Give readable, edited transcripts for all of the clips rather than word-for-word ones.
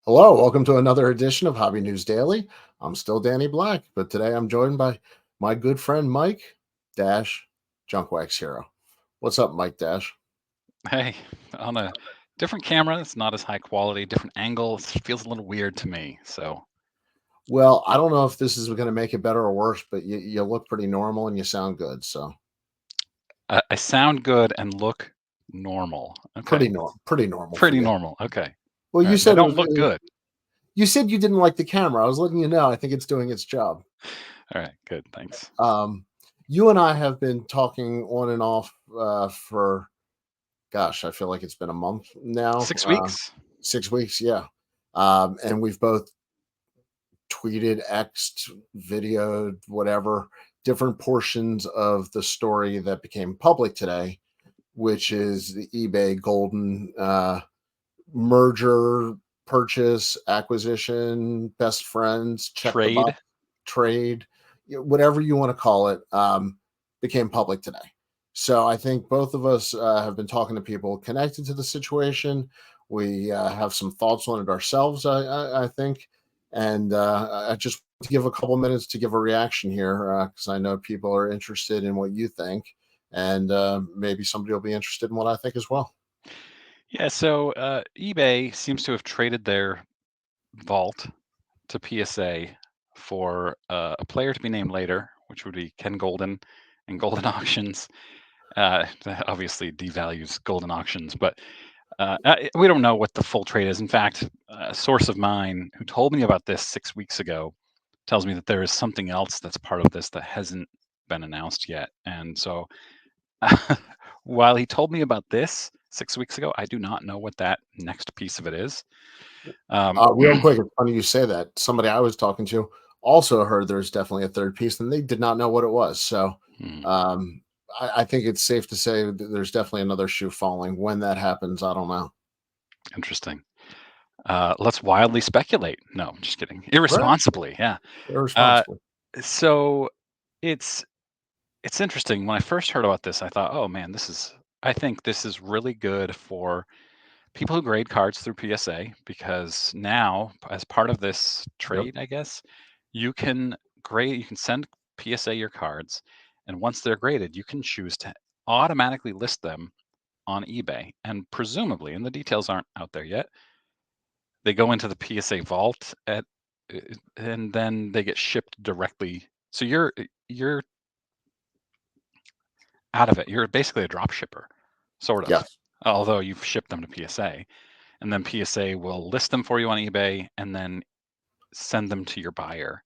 Hello, welcome to another edition of Hobby News Daily. I'm still Danny Black, but today I'm joined by my good friend Mike Dash Junkwax Hero. What's up, Mike Dash? Hey, on a different camera, it's not as high quality, different angle. It feels a little weird to me. So Well, I don't know if this is going to make it better or worse, but you look pretty normal and you sound good. So I sound good and look normal. Okay, pretty normal for pretty you. normal. Okay, Well, all you right, but I said it don't was. look good. You said you didn't like the camera. I was letting you know. I think it's doing its job. All right, good. Thanks. Um, you and I have been talking on and off for gosh, I feel like it's been a month now. 6 weeks. 6 weeks, yeah. And we've both tweeted, X'd, videoed, whatever, different portions of the story that became public today, which is the eBay Goldin merger, purchase, acquisition, best friends, check the Trade. box, trade, whatever you want to call it, became public today. So I think both of us have been talking to people connected to the situation. We have some thoughts on it ourselves, I think. And I just want to give a couple minutes to give a reaction here because I know people are interested in what you think. And maybe somebody will be interested in what I think as well. Yeah. So eBay seems to have traded their vault to PSA for a player to be named later, which would be Ken Goldin and Golden Auctions. That obviously devalues Golden Auctions, but we don't know what the full trade is. In fact, a source of mine who told me about this 6 weeks ago tells me that there is something else that's part of this that hasn't been announced yet. And so, while he told me about this 6 weeks ago, I do not know what that next piece of it is. Um, Real quick, it's funny you say that. Somebody I was talking to also heard there's definitely a third piece, and they did not know what it was. So hmm, um, I think it's safe to say that there's definitely another shoe falling. When that happens, I don't know. interesting. Let's wildly speculate. No, I'm just kidding. Right? Irresponsibly, yeah. Uh, Irresponsible. so it's it's interesting. When I first heard about this, I thought, oh man, I think this is really good for people who grade cards through PSA because now, as part of this Yep. trade, I guess, you can send PSA your cards, and once they're graded, you can choose to automatically list them on eBay. And presumably, and the details aren't out there yet, they go into the PSA vault and then they get shipped directly. So you're out of it. You're basically a drop shipper, sort of. Yes. Although you've shipped them to PSA, and then PSA will list them for you on eBay and then send them to your buyer.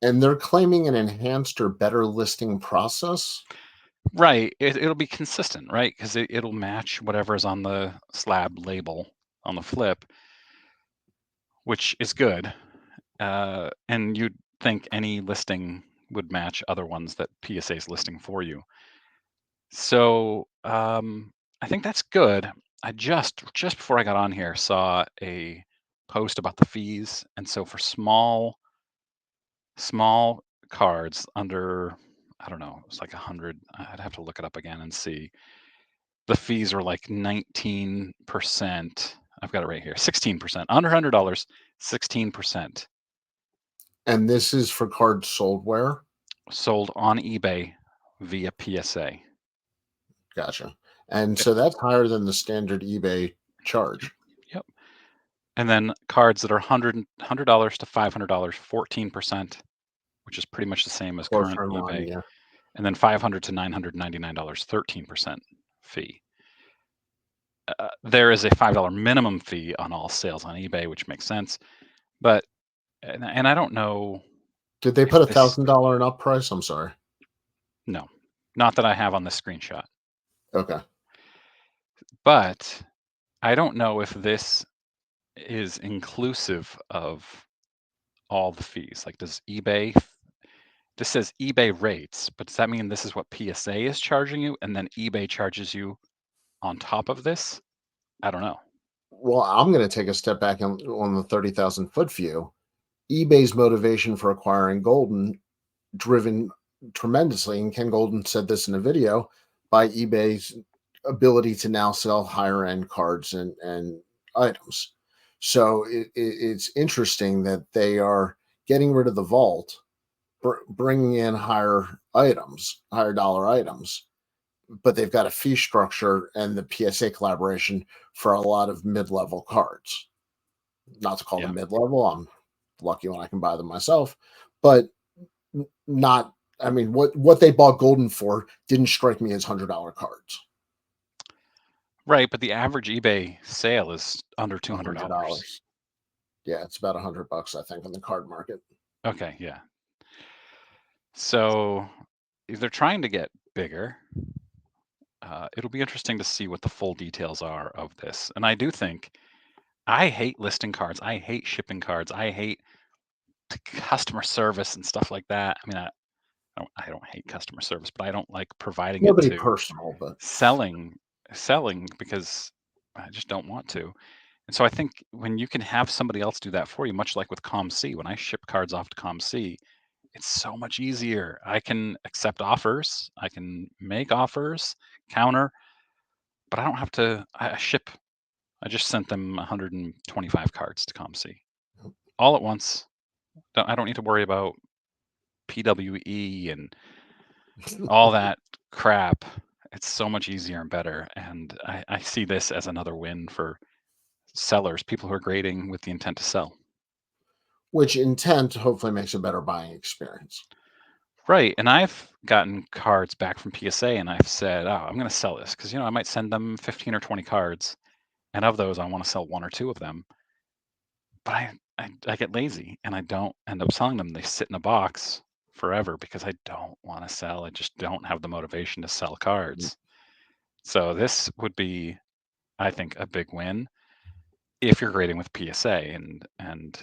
And they're claiming an enhanced or better listing process. Right. It'll be consistent, right? Because it'll match whatever's on the slab label on the flip, which is good. And you'd think any listing would match other ones that PSA is listing for you. So I think that's good. I just before I got on here saw a post about the fees, and so for small cards under, I don't know, it's like 100. I'd have to look it up again and see. The fees are like 19%. I've got it right here. 16%. Under $100, 16% And this is for cards sold where? sold on eBay via PSA. Gotcha. And Yep. so that's higher than the standard eBay charge. Yep. And then cards that are $100 to $500, 14%, which is pretty much the same as current Closer in line, eBay. yeah. And then $500 to $999, 13% fee. There is a $5 minimum fee on all sales on eBay, which makes sense. But and I don't know Did they if put a this $1,000 and up price? I'm sorry. no, not that I have on this screenshot. Okay. But I don't know if this is inclusive of all the fees. Like, does eBay this says eBay rates, but does that mean this is what PSA is charging you and then eBay charges you on top of this? I don't know. Well, I'm going to take a step back on the 30,000-foot view. eBay's motivation for acquiring Golden driven tremendously, and Ken Golden said this in a video, by eBay's ability to now sell higher end cards and items. So it's interesting that they are getting rid of the vault, bringing in higher dollar items, but they've got a fee structure and the PSA collaboration for a lot of mid-level cards. Not to call Yeah. them mid-level. I'm lucky when I can buy them myself, but not. I mean, what they bought Goldin for didn't strike me as $100 cards. Right, but the average eBay sale is under $200. $100. Yeah, it's about $100, I think, on the card market. Okay, yeah. So if they're trying to get bigger, it'll be interesting to see what the full details are of this. And I do think I hate listing cards. I hate shipping cards. I hate customer service and stuff like that. I mean, I don't hate customer service, but I don't like providing it Nobody to personal, but selling selling because I just don't want to. And so I think when you can have somebody else do that for you, much like with ComC, when I ship cards off to ComC, it's so much easier. I can accept offers, I can make offers, counter, but I don't have to. I ship. I just sent them 125 cards to ComC all at once. I don't need to worry about PWE and all that crap. It's so much easier and better. And I see this as another win for sellers, people who are grading with the intent to sell. which intent hopefully makes a better buying experience. Right. And I've gotten cards back from PSA and I've said, oh, I'm going to sell this because, I might send them 15 or 20 cards. And of those, I want to sell one or two of them. But I get lazy and I don't end up selling them. They sit in a box forever because I don't want to sell. I just don't have the motivation to sell cards. So this would be, I think, a big win if you're grading with PSA, and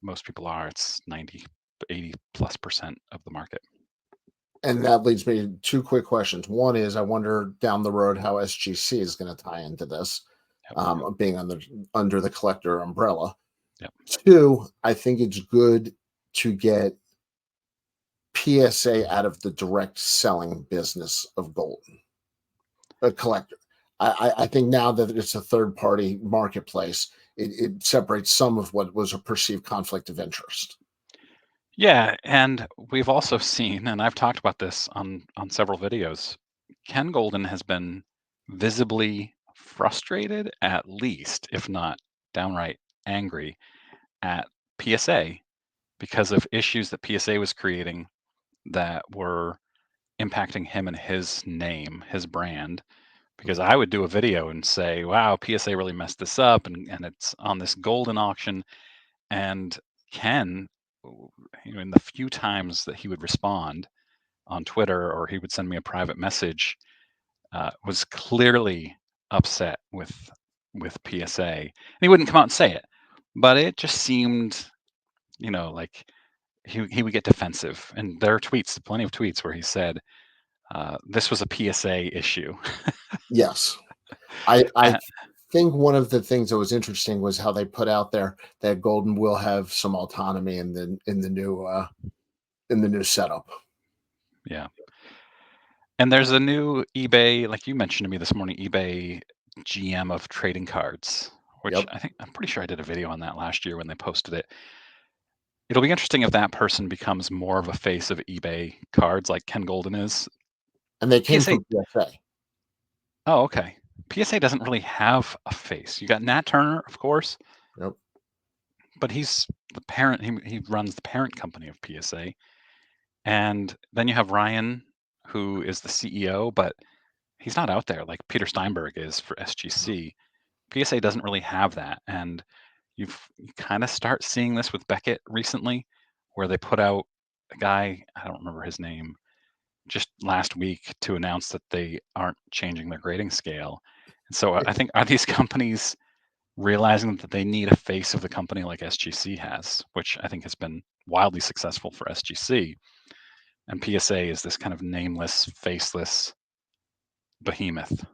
most people are. It's 90, 80+% of the market. And that leads me to two quick questions. One is, I wonder down the road how SGC is going to tie into this, Yep. being under the collector umbrella. Yep. Two, I think it's good to get PSA out of the direct selling business of Goldin, a collector. I think now that it's a third party marketplace, it separates some of what was a perceived conflict of interest. Yeah, and we've also seen, and I've talked about this on several videos, Ken Goldin has been visibly frustrated, at least, if not downright angry at PSA because of issues that PSA was creating that were impacting him and his name, his brand. Because I would do a video and say, wow, PSA really messed this up, and it's on this Goldin auction. And Ken, in the few times that he would respond on Twitter or he would send me a private message, was clearly upset with PSA. And he wouldn't come out and say it, but it just seemed, like he would get defensive. And there are tweets, plenty of tweets where he said, this was a PSA issue. Yes. I Uh, think one of the things that was interesting was how they put out there that Goldin will have some autonomy in the new setup. yeah. And there's a new eBay, like you mentioned to me this morning, eBay GM of trading cards, which Yep. I'm pretty sure I did a video on that last year when they posted it. It'll be interesting if that person becomes more of a face of eBay cards like Ken Goldin is. And they came PSA, from PSA. oh, okay. PSA doesn't really have a face. You got Nat Turner, of course, Yep. but he's the parent. He runs the parent company of PSA. And then you have Ryan, who is the CEO, but he's not out there like Peter Steinberg is for SGC. PSA doesn't really have that, and you kind of start seeing this with Beckett recently, where they put out a guy, I don't remember his name, just last week to announce that they aren't changing their grading scale. And so I think, are these companies realizing that they need a face of the company like SGC has, which I think has been wildly successful for SGC, and PSA is this kind of nameless, faceless behemoth,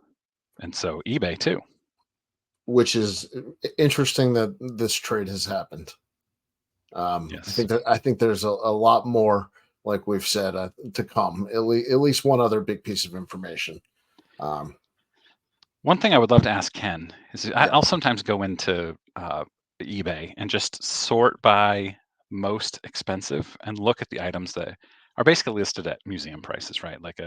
and so eBay too. Which is interesting that this trade has happened. Yes. I think there's a lot more, like we've said, to come. At least one other big piece of information. Um, One thing I would love to ask Ken is Yeah, I'll sometimes go into eBay and just sort by most expensive and look at the items that are basically listed at museum prices, right? Like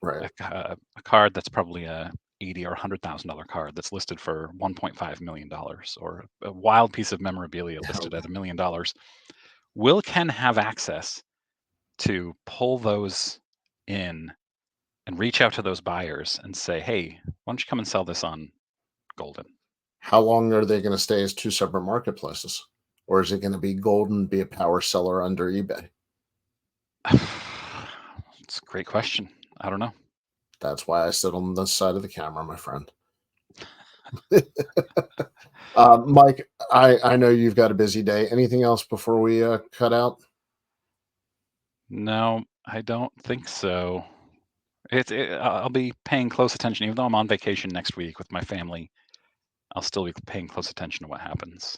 right. a card that's probably a 80 or $100,000 card that's listed for $1.5 million, or a wild piece of memorabilia listed at $1 million. Will Ken have access to pull those in and reach out to those buyers and say, "Hey, why don't you come and sell this on Goldin?" How long are they going to stay as two separate marketplaces? Or is it going to be Golden be a power seller under eBay? It's a great question. I don't know. That's why I sit on this side of the camera, my friend. Mike, I know you've got a busy day. Anything else before we cut out? No, I don't think so. I'll be paying close attention, even though I'm on vacation next week with my family. I'll still be paying close attention to what happens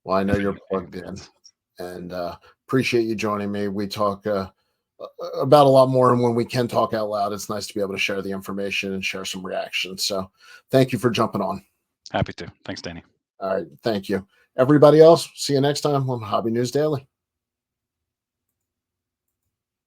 Well, I know if you're plugged anything in, hits. and appreciate you joining me. We talk about a lot more, and when we can talk out loud, it's nice to be able to share the information and share some reactions. So, thank you for jumping on. Happy to. Thanks, Danny. All right, thank you, everybody else. See you next time on Hobby News Daily.